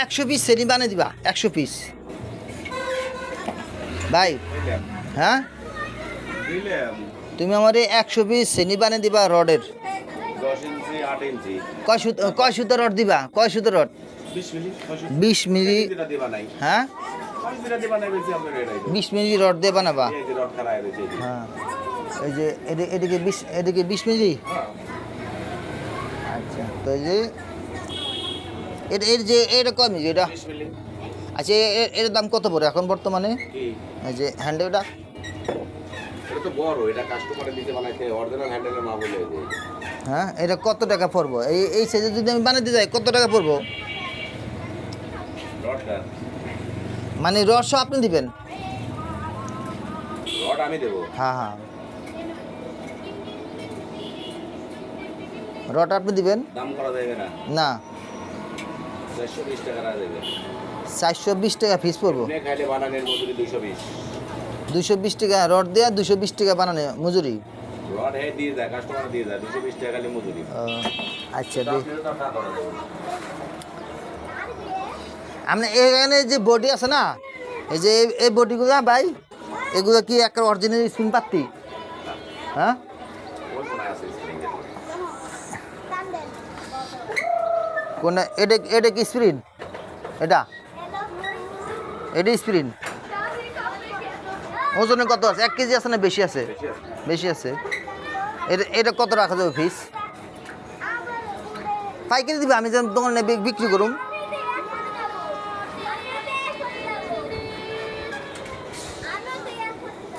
100 piece সেনি বানিয়ে দিবা 100 piece ভাই হ্যাঁ তুমি আমার 100 পিস সেনি বানিয়ে দিবা রডের 10 ইঞ্চি 8 ইঞ্চি কয় সুতো রড দিবা কয় সুতো রড 20 মিলি 20 মিলি যেটা দিবা নাই হ্যাঁ আমি যেটা দিবা নাই বলছি আমরা রেডাই 20 মিলি রড দিয়ে বানাবা এই যে রড খারাপ হয়েছে হ্যাঁ এই যে এদিকে 20 মিলি হ্যাঁ আচ্ছা তো এই যে এর যে এটা কয় মিলি এটা 20 মিলি আচ্ছা এর দাম কত পড়ে এখন বর্তমানে কি এই যে হ্যান্ডেলটা এটা তো বড় এটা কাস্টমারের দিতে বানাইতে অরিজিনাল হ্যান্ডেলের মা বলে দেয় হ্যাঁ এটা কত টাকা পড়বো এই সাইজে যদি আমি বানাতে যাই কত টাকা পড়বো রডটা মানে রসও আপনি দিবেন রড আমি দেবো হ্যাঁ হ্যাঁ রড আপনি দিবেন দাম করা যাবে না না 420 টাকা রাখা যাবে 420 টাকা ফিস পড়বো আপনি খাইলে বানানোর মজুরি 220 220 টাকা রড দেওয়া 220 টাকা বানানো মজুরি রড হে দিয়ে যায় কাস্টমার দিয়ে যায় 220 টাকা খালি মজুরি আচ্ছা তো আপনি তো টাকা করা যাবে আপনি এখানে যে বডি আছে না এই যে এই বডিগুলো ভাই এগুলো কি একটা অরিজিনাল স্প্রিং পাত্তি হ্যাঁ ওই কোন আছে স্প্রিং এর কোন এটা কি স্প্রিং এটা স্প্রিং ওজনে কত আছে 1 কেজি আছে না বেশি আছে বেশি আছে এটা কত রাখা যাবে ফিস পাইকারি দিবে আমি যেন দোকানে বিক্রি করুম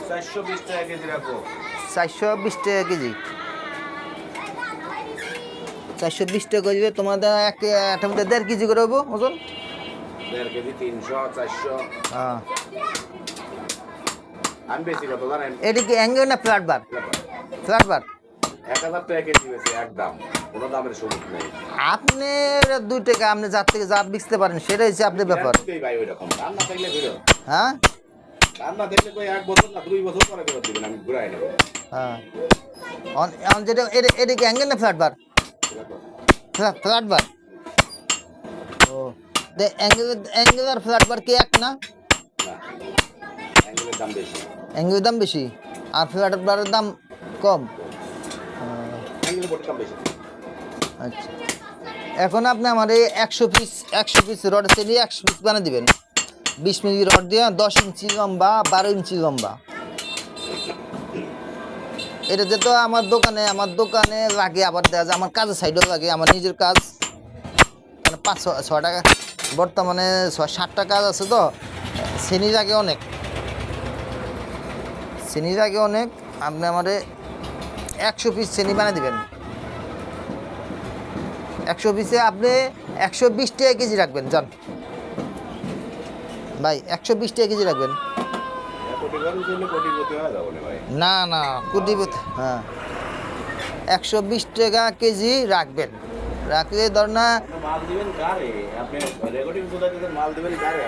420 টাকা কেজি রাখো 420 টাকা কেজি 420 টাকা দিবে তোমাদের একটা মধ্যে 1.5 কেজি করে হবো ওজন 1.5 কেজি 300 400 হ্যাঁ আমি বেশি কত জানেন এটা কি অ্যাঙ্গেল না ফ্ল্যাট বার 1000 টাকা কেজি বেশি একদম কোনো দামের সুযোগ নেই আপনি 2 টাকা আপনি যার থেকে যা বেচতে পারেন সেটাই হচ্ছে আপনার ব্যাপার এই ভাই ওই রকম দাম না থাকলে ঘুরো হ্যাঁ দাম না দেখলে কই 1 বছর না 2 বছর পরে ফেরত দিবেন আমি ঘুরাই নেব হ্যাঁ যেটা এটা কি অ্যাঙ্গেল না ফ্ল্যাট বার ফ্ল্যাট বার ও অ্যাঙ্গেল আর ফ্ল্যাট বার কি এক না না অ্যাঙ্গেলের দাম বেশি অ্যাঙ্গেলের দাম বেশি আর ফ্ল্যাট বারের দাম কম অ্যাঙ্গেলের বড় দাম বেশি আচ্ছা এখন আপনি আমার এই 100 পিস রড নিয়ে 100 পিস বানিয়ে দিবেন 20 মিলি রড দিয়ে 10 ইঞ্চি লম্বা 12 ইঞ্চি লম্বা এটা যেহেতু আমার দোকানে লাগে আবার দেখা যায় আমার কাজের সাইডেও লাগে আমার নিজের কাজ মানে 5-6 টাকা বর্তমানে 6-7 টাকা কাজ আছে তো শ্রেণী লাগে অনেক আপনি আমার 100 পিস শ্রেণী বানিয়ে দিবেন 100 পিসে আপনি 120 টাকা কেজি রাখবেন জান ভাই 120 টাকা কেজি রাখবেন কোটি গরম চলে কোটিপতি হয়ে যাবো ভাই না কোটিপতি হ্যাঁ 120 টাকা কেজি রাখবেন রাখলে ধর না মাল দিবেন কারে আপনি রেকর্ডিং কোথায় মাল দিবেন কারে